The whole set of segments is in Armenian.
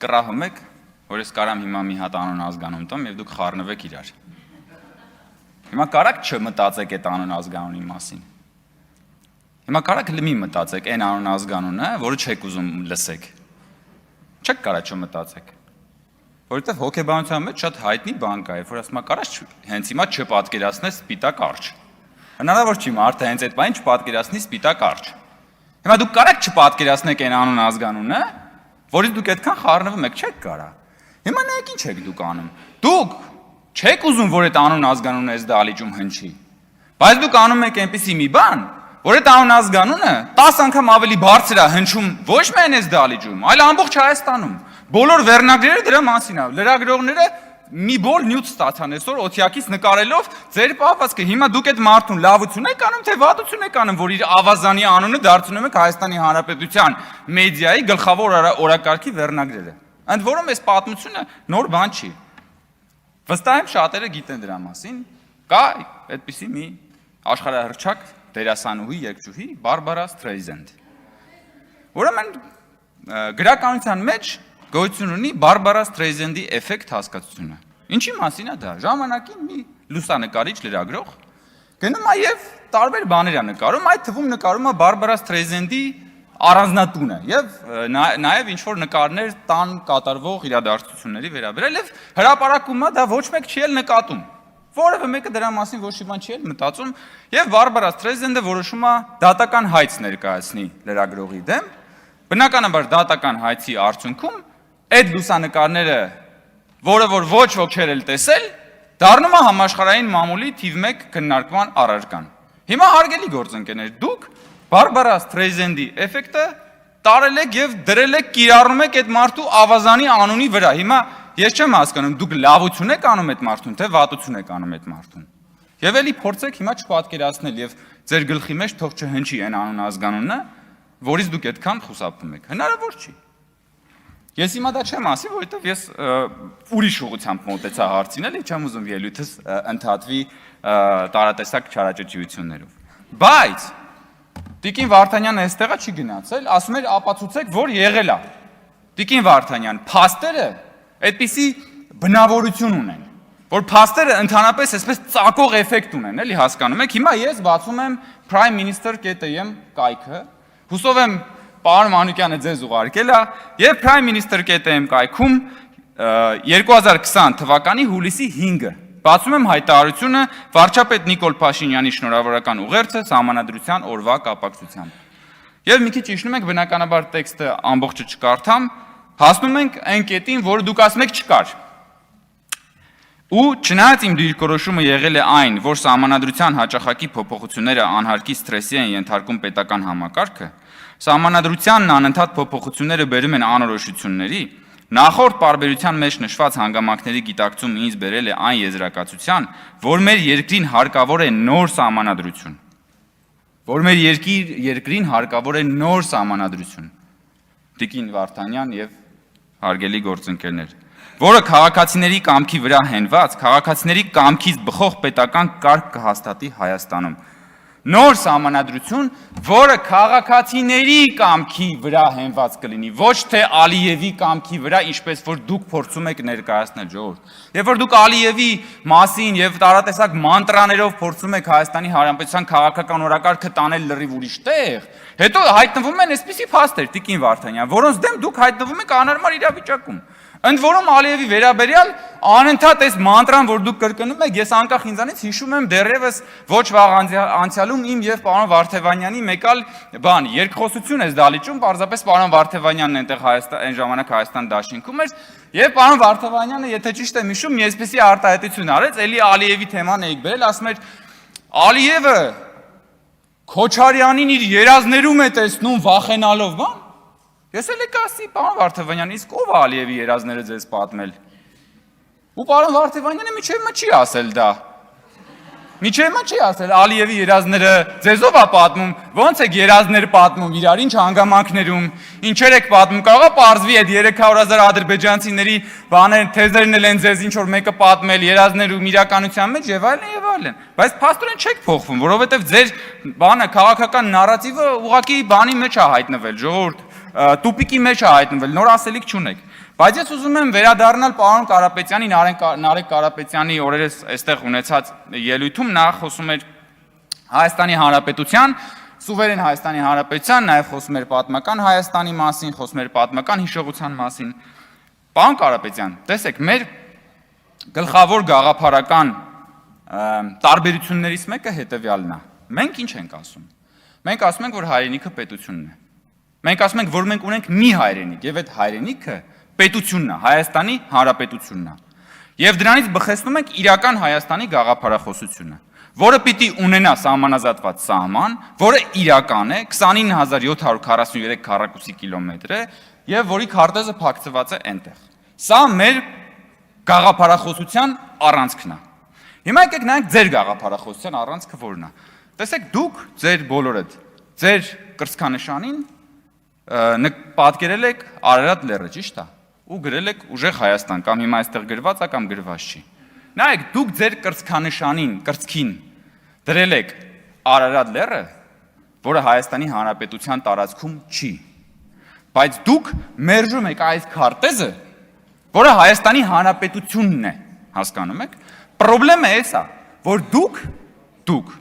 կռահում եք, որ ես կարամ հիմա մի հատ անուն ազգանուն տամ եւ դուք խառնվեք իրար։ Հիմա կարաք չմտածեք այդ անուն ազգանունի մասին։ Հիմա կարաք լի մտածեք այն անուն ազգանունը, որը չեք ուզում լսեք։ Չեք կարա չմտածեք։ Որովհետեւ հոգեբանության մեջ շատ հայտնի բան կա, երբ որ ասում կարաս հենց հիմա չպատկերացնես սպիտակ արջ։ Հնարավոր չի մարդը հենց այդ բանին չպատկերացնի սպիտակ արջ։ Հիմա դուք կարաք չպատկերացնեք այն անուն ազգանունը, որից դուք այդքան խառնվում եք, չեք կարա։ Հիմա նայեք ինչ եք դուք անում։ Դուք չեք ուզում, որ այդ անուն ազգանունը այս դահլիճում հնչի։ Բայց դուք անում եք այնպիսի մի բան, որ այդ անուն ազգանունը 10 անգամ ավելի բարձր է հնչում ոչ միայն այս դահլիճում, այլ ամբողջ Հայաստանում։ Բոլոր վերնագրերը դրա մասին է։ Լրագրողները մի բոլ նյութ ստացան այսօր օթյակից նկարելով ձեր պահվածքը։ Հիմա դուք այդ մարդուն լավություն եք անում, թե վատություն եք անում, որ իր ավազանի անունը դարձնում եք Հայաստանի Հանրապետության մեդիայի գլխավոր օրակարգի վերնագրերը։ Ընդ որում այս պատմությունը նոր բան չի։ Վստահ եմ շատերը գիտեն դրա մասին։ Կա այդպիսի մի աշխարհահռչակ դերասանուհի, երգչուհի Բարբարա Սթրեյզենդ։ Ուրեմն գրականության մեջ գոյություն ունի Բարբարա Սթրեյզենդի էֆեկտ հասկացությունը։ Ինչի մասին է դա։ Ժամանակին մի լուսանկարիչ լրագրող գնում է եւ տարբեր բաներ է նկարում, այդ թվում նկարում է Բարբարա Սթրեյզենդի առանձնատունը եւ նաեւ ինչ որ նկարներ տան կատարվող իրադարձությունների վերաբերյալ եւ հրապարակում է դա ոչ մեկ չի էլ նկատում։ Որևէ մեկը դրա մասին ոչ մի բան չի էլ մտածում եւ Բարբարա Սթրեյզենդը որոշում է դատական հայց ներկայացնի լրագրողի դեմ։ Բնականաբար դատական հայցի արդյունքում այդ լուսանկարները, որը որ ոչ ոք չէր էլ տեսել, դառնում է համաշխարհային մամուլի թիվ 1 քննարկման առարկան։ Հիմա հարգելի գործընկերներ, դուք Բարբարա Սթրեյզենդի էֆեկտը տարել եք եւ դրել եք կիրառում եք այդ մարդու ավազանի անունի վրա։ Հիմա ես չեմ հասկանում, դուք լավություն եք անում այդ մարդուն, թե վատություն եք անում այդ մարդուն։ Եվ էլի փորձեք հիմա չպատկերացնել եւ ձեր գլխի մեջ թող չհնչի այն անուն ազգանունը, որից դուք այդքան խուսափում եք։ Հնարավոր չի։ Ես հիմա դա չեմ ասի, որովհետեւ ես ուրիշ ուղղությամբ մոտեցա հարցին, էլի չեմ ուզում ելույթս ընդհատվի տարատեսակ չարաճճիություններով։ Բայց Տիկին Վարդանյանը այստեղա չի գնացել, ասում էր ապացուցեք, որ եղել է։ Տիկին Վարդանյան, փաստերը այդպիսի բնավորություն ունեն, որ փաստերը ընդհանրապես այսպես ծակող էֆեկտ ունեն, էլի հասկանում եք։ Հիմա ես բացում եմ primeminister.am կայքը, հուսով եմ պարոն Մանուկյանը ձեզ ուղարկել է, եւ primeminister.am կայքում 2020 թվականի հուլիսի 5-ը բացում եմ հայտարարությունը վարչապետ Նիկոլ Փաշինյանի շնորհավորական ուղերձը Սահմանադրության օրվա կապակցությամբ։ Եվ մի քիչ իջնում ենք, բնականաբար տեքստը ամբողջը չկարդամ, հասնում ենք այն կետին, որ դուք ասում եք չկար։ Ու չնայած իմ դիրքորոշումը եղել է այն, որ Սահմանադրության հաճախակի փոփոխությունները անհարկի սթրեսի են ենթարկում պետական համակարգը, Սահմանադրությանն անընդհատ փոփոխությունները բերում են անորոշությունների, նախորդ պարբերության մեջ նշված հանգամանքների գիտակցումը ինձ բերել է այն եզրակացության, որ մեր երկրին հարկավոր է նոր սահմանադրություն։ Որ մեր երկրին հարկավոր է նոր սահմանադրություն։ Տիկին Վարդանյան եւ հարգելի գործընկերներ, որը քաղաքացիների կամքի վրա հենված, քաղաքացիների կամքից բխող պետական կարգ կհաստատի Հայաստանում։ Նոր սահմանադրություն, որը քաղաքացիների կամքի վրա հենված կլինի, ոչ թե Ալիևի կամքի վրա, ինչպես որ դուք փորձում եք ներկայացնել ժողովուրդ։ Երբ որ դուք Ալիևի մասին եւ տարատեսակ մանտրաներով փորձում եք Հայաստանի Հանրապետության քաղաքական օրակարգը տանել լրիվ ուրիշ տեղ, հետո հայտնվում են այսպիսի փաստեր, Տիկին Վարդանյան, որոնց դեմ դուք հայտնվում եք անհարմար իրավիճակում։ Ընդ որում Ալիևի վերաբերյալ անընդհատ այս մանտրան, որ դուք կրկնում եք, ես անկախ ինձանից հիշում եմ դեռևս ոչ վաղ անցյալում իմ եւ պարոն Վարդևանյանի մեկ այլ բան, երկխոսություն էս դալիճում, պարզապես պարոն Վարդևանյանն այնտեղ այն ժամանակ Հայաստան դաշինքում էր, եւ պարոն Վարդևանյանը, եթե ճիշտ եմ հիշում, մի այսպեսի արտահայտություն արեց, էլի Ալիևի թեման էիք բերել, ասում էր Ալիևը Քոչարյանին իր երազներում է տեսնում վախենալով, բան։ Ես էլ եք ասի, պարոն Վարդևանյան, իսկ ով է Ալիևի երազները ձեզ պատմել։ Ու պարոն Վարդևանյանը միջև մը չի ասել դա։ Միջև մը չի ասել Ալիևի երազները ձեզով է պատմում, ոնց եք երազներ պատմում իրար, ինչ հանգամանքներում, ինչեր եք պատմում, կարող է պարզվի այդ 300,000 ադրբեջանցիների բաներ, թեզերն էլ են ձեզ ինչ որ մեկը պատմել երազներում իրականության մեջ եւ այլն եւ այլն։ Բայց փաստորեն չեք փոխվում, որովհետեւ ձեր բանը քաղաքական նարատիվը ուղղակի բանի մեջ է հայտնվել, ժողովուրդ տուպիկի մեջ է հայտնվել, նոր ասելիք չունեք։ Բայց ես ուզում եմ վերադառնալ պարոն Կարապետյանի, Նարեկ Կարապետյանի օրերս այստեղ ունեցած ելույթում նա խոսում էր Հայաստանի Հանրապետության, սուվերեն Հայաստանի Հանրապետության, նաև խոսում էր պատմական Հայաստանի մասին, խոսում էր պատմական հիշողության մասին։ Պարոն Կարապետյան, տեսեք, մեր գլխավոր գաղափարական տարբերություններից մեկը հետևյալն է։ Մենք ինչ ենք ասում։ Մենք ասում ենք, որ հայրենիքը պետությունն է։ Մենք ասում ենք, որ մենք ունենք մի հայրենիք, եւ այդ հայրենիքը պետությունն է, Հայաստանի Հանրապետությունն է։ Եւ դրանից բխեցնում ենք իրական Հայաստանի գաղափարախոսությունը, որը պիտի ունենա սահմանազատված սահման, որը իրական է, 29743 քառակուսի կիլոմետր է եւ որի քարտեզը փակցված է այնտեղ։ Սա մեր գաղափարախոսության առանցքն է։ Հիմա եկեք նայենք ձեր գաղափարախոսության առանցքը որն է։ Տեսեք, դուք ձեր բոլորդ ձեր կրծքանշանին պատկերել եք Արարատ լեռը, ճիշտ է։ Ու գրել եք ուժեղ Հայաստան, կամ հիմա այստեղ գրված է կամ գրված չի։ Նայեք, դուք ձեր կրծքանշանին, կրծքին դրել եք Արարատ լեռը, որը Հայաստանի Հանրապետության տարածքում չի։ Բայց դուք մերժում եք այս քարտեզը, որը Հայաստանի Հանրապետությունն է, հասկանում եք։ Պրոբլեմը էս է, որ դուք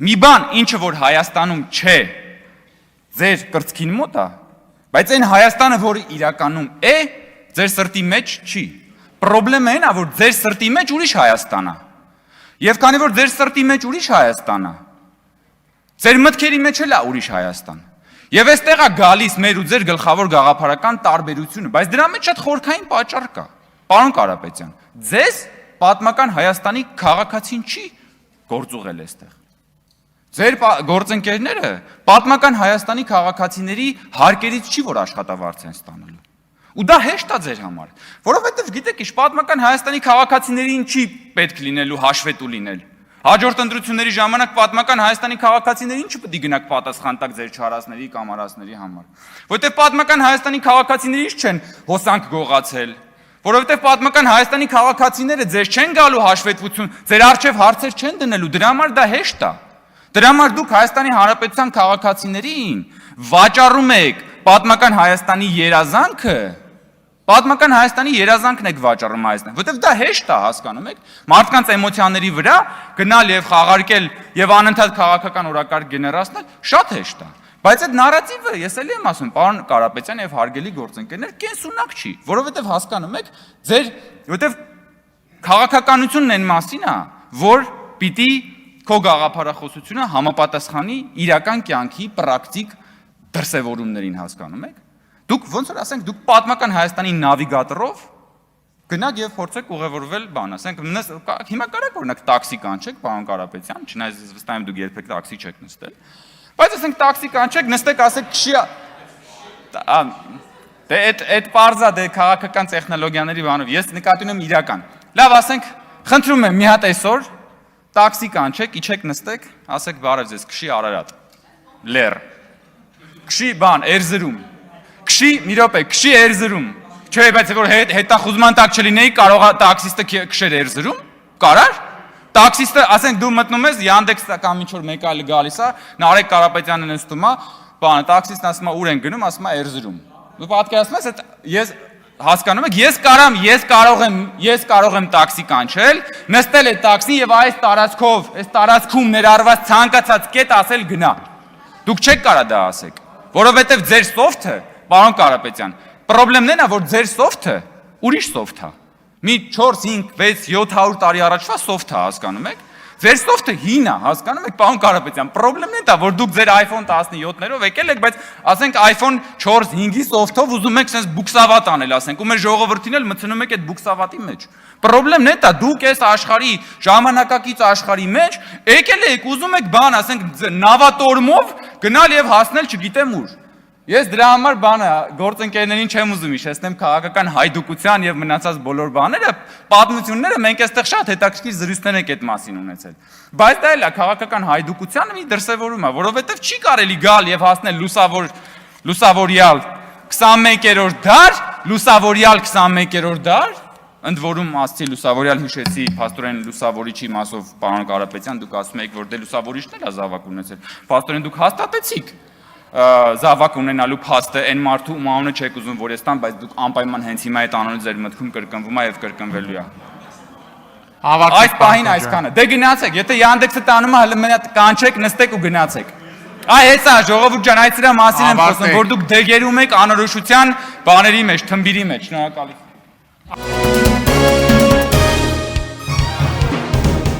մի բան, ինչը որ Հայաստանում չէ, ձեր կրծքին մոտ է, բայց այն Հայաստանը, որը իրականում է, ձեր սրտի մեջ չի։ Պրոբլեմը այն է, որ ձեր սրտի մեջ ուրիշ Հայաստան է։ Եվ քանի որ ձեր սրտի մեջ ուրիշ Հայաստան է, ձեր մտքերի մեջ էլ է ուրիշ Հայաստան։ Եվ այստեղ է գալիս մեր ու ձեր գլխավոր գաղափարական տարբերությունը, բայց դրա մեջ շատ խորքային պատճառ կա։ Պարոն Կարապետյան, ձեզ պատմական Հայաստանի քաղաքացին չի գործուղել այստեղ։ Ձեր գործընկերները պատմական Հայաստանի քաղաքացիների հարկերից չի, որ աշխատավարձ են ստանալու։ Ու դա հեշտ է ձեր համար, որովհետև գիտեք ինչ, պատմական Հայաստանի քաղաքացիներին չի պետք լինելու հաշվետու լինել։ Հաջորդ ընտրությունների ժամանակ պատմական Հայաստանի քաղաքացիներին չպետք է գնաք պատասխան տակ ձեր չարացների կամ արածների համար։ Որովհետև պատմական Հայաստանի քաղաքացիներից չեն հոսանք գողացել, որովհետև պատմական Հայաստանի քաղաքացիները ձեզ չեն գալու հաշվետվություն, ձեր առջև հարցեր չեն դնելու, դրա համար դա հեշտ է։ Դրա համար դուք Հայաստանի Հանրապետության քաղաքացիներին վաճառում եք պատմական Հայաստանի երազանքը, պատմական Հայաստանի երազանքն եք վաճառում Հայաստան, որովհետև դա հեշտ է, հասկանում եք, մարդկանց էմոցիաների վրա գնալ եւ խաղարկել եւ անընդհատ քաղաքական օրակարգ գեներացնել շատ հեշտ է։ Բայց այդ նարատիվը, ես էլի եմ ասում, պարոն Կարապետյան եւ հարգելի գործընկերներ, կենսունակ չի, որովհետև հասկանում եք, որովհետև քաղաքականությունն այն մասին է, որ պիտի քո գաղափարախոսությունը համապատասխանի իրական կյանքի պրակտիկ դրսևորումներին, հասկանում եք։ Դուք ոնց որ ասենք, դուք պատմական Հայաստանի նավիգատորով գնաք եւ փորձեք ուղևորվել բան, ասենք, հիմա կարեք օրինակ տաքսի կանչեք, պարոն Կարապետյան, չնայած ես վստահ եմ դուք երբեք տաքսի չեք նստել, բայց ասենք տաքսի կանչեք, նստեք, ասեք, քշի, դե այդ պարզա դե քաղաքական տեխնոլոգիաների բանով, ես նկատի ունեմ իրական։ Լավ, ասենք, խնդրում եմ մի հատ այսօր տաքսի կանչեք, իջեք նստեք, ասեք, բարև ձեզ, քշի Արարատ, լեռ, քշի բան, Էրզրում, քշի, մի րոպե, քշի Էրզրում, չէ, բայց որ հետախուզման տակ չլինեի, կարող է տաքսիստը քշեր Էրզրում, կարար, տաքսիստը, ասենք դու մտնում ես, Yandex-ը կամ ինչ-որ մեկ այլ գալիս է, Նարեկ Կարապետյանը նստում է, բանը, տաքսիստն ասում է, ուր են գնում, ասում է Էրզրում, դու պատկերացնում ես, ես հասկանում եք, ես կարող եմ տաքսի կանչել, նստել այդ տաքսին եւ այս տարածքում ներառված ցանկացած կետ ասել գնա։ Դուք չեք կարա դա ասեք, որովհետեւ ձեր սոֆթը, պարոն Կարապետյան, պրոբլեմն այն է, որ ձեր սոֆթը ուրիշ սոֆթ է։ Մի 4, 5, 6, 700 տարի առաջվա սոֆթ է, հասկանում եք։ Ձեր սոֆթը հին է, հասկանում եք, պարոն Կարապետյան, պրոբլեմն է դա, որ դուք ձեր iPhone 17-ներով եկել եք, բայց ասենք iPhone 4, 5-ի սոֆթով ուզում եք sense բուքսավատ անել, ասենք, ու մեր ժողովրդին էլ մտցնում եք այդ բուքսավատի մեջ։ Պրոբլեմն է դա, դուք այս աշխարհի ժամանակակից աշխարհի մեջ եկել եք, ուզում եք բան, ասենք, նավատորմով գնալ եւ հասնել չգիտեմ ուր։ Ես դրա համար բանը գործընկերներին չեմ ուզում հիշեցնեմ քաղաքական հայդուկության եւ մնացած բոլոր բաները, պատմությունները մենք այստեղ շատ հետաքրքիր զրույցներ ենք այդ մասին ունեցել։ Բայց դա էլ է քաղաքական հայդուկությանը մի դրսևորում է, որովհետեւ չի կարելի գալ եւ հասնել լուսավորյալ 21-րդ դար, լուսավորյալ 21-րդ դար, ընդ որում ասցի լուսավորյալ հիշեցի փաստորեն լուսավորիչի մասով պարոն Կարապետյան, դուք ասում եք որ դե լուսավորիչն էլ է զավակ ունեցել։ Փաստորեն դուք հաստատեցիք զավակ ունենալու փաստը այն մարդու ում անունը չեք ուզում որ ես տան, բայց դուք անպայման հենց հիմա այդ անունը ձեր մտքում կրկնվում է եւ կրկնվելու է։ Այս պահին այսքանը։ Դե գնացեք, եթե Yandex-ը տանում է, հələ մենակ կանչեք, նստեք ու գնացեք։ Այ հեսա ժողովուրդ ջան, այդ սրա մասին եմ խոսում, որ դուք դեգերում եք անորոշության բաների մեջ, թմբիրի մեջ, շնորհակալություն։